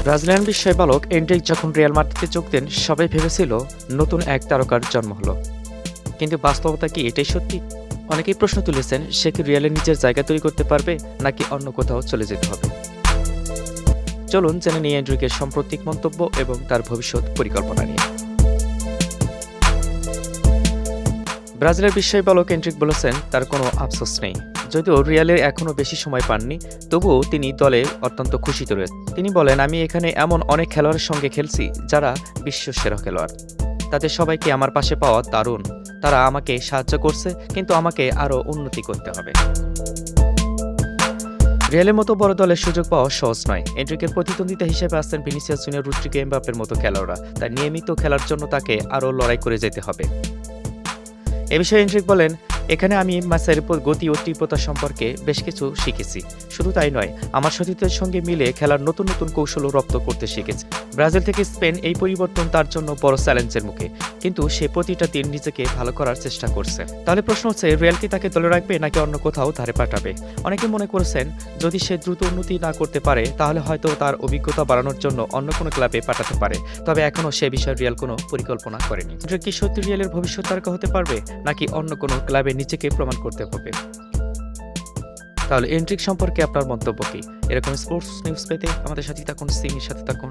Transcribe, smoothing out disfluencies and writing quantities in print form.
Brazilian বিস্ময় বালক Endrick যখন রিয়াল মাদ্রিদে যোগ দেন, সবাই ভেবেছিল নতুন এক তারকার জন্ম হলো। কিন্তু বাস্তবতা কি এটাই সত্যি? অনেকেই প্রশ্ন তুলেছেন, সে কি রিয়ালে নিজের জায়গা তৈরি করতে পারবে, নাকি অন্য কোথাও চলে যেতে হবে? চলুন জেনে নিই এন্ড্রিকের সাম্প্রতিক মন্তব্য এবং তার ভবিষ্যৎ পরিকল্পনা নিয়ে। ব্রাজিলের বিস্ময় বালক এন্ড্রিক বলেছেন, তার কোনো আফসোস নেই। যদিও রিয়ালে এখনও বেশি সময় পাননি, তবুও তিনি দলে অত্যন্ত খুশিতে রয়েছেন। তিনি বলেন, আমি এখানে এমন অনেক খেলোয়াড়ের সঙ্গে খেলছি যারা বিশ্ব সেরা খেলোয়াড়। তাদের সবাইকে আমার পাশে পাওয়া দারুণ। তারা আমাকে সাহায্য করছে, কিন্তু আমাকে আরও উন্নতি করতে হবে। রিয়ালের মতো বড় দলের সুযোগ পাওয়া সহজ নয়। এন্ড্রিকের প্রতিদ্বন্দ্বিতা হিসেবে আসছেন ভিনিসিয়াস জুনিয়র, রদ্রিগো, এমবাপ্পের মতো খেলোয়াড়রা। তাই নিয়মিত খেলার জন্য তাকে আরও লড়াই করে যেতে হবে। এ বিষয়ে এন্ড্রিক বলেন, এখানে আমি ম্যাচের গতি ও তীব্রতা সম্পর্কে বেশ কিছু শিখেছি। শুধু তাই নয়, আমার সতীর্থের সঙ্গে মিলে খেলার নতুন নতুন কৌশলও রপ্ত করতে শিখেছি। ব্রাজিল থেকে স্পেন, এই পরিবর্তন তার জন্য বড় চ্যালেঞ্জের মুখে, কিন্তু সে প্রতিটা দিন নিজেকে ভালো করার চেষ্টা করছে। তাহলে প্রশ্ন হচ্ছে, রিয়াল কি তাকে দলে রাখবে নাকি অন্য কোথাও ধারে পাঠাবে? অনেকে মনে করেছেন, যদি সে দ্রুত উন্নতি না করতে পারে তাহলে হয়তো তার অভিজ্ঞতা বাড়ানোর জন্য অন্য কোনো ক্লাবে পাঠাতে পারে। তবে এখনও সে বিষয়ে রিয়াল কোনো পরিকল্পনা করেনি। এন্ড্রিক কি সত্যি রিয়ালের ভবিষ্যৎ তারকা হতে পারবে, নাকি অন্য কোনো ক্লাবে নিজেকে প্রমাণ করতে হবে? তাহলে এন্ড্রিক সম্পর্কে আপনার মন্তব্য কি? এরকম স্পোর্টস নিউজ পেতে আমাদের সাথে থাকুন, সাথে থাকুন।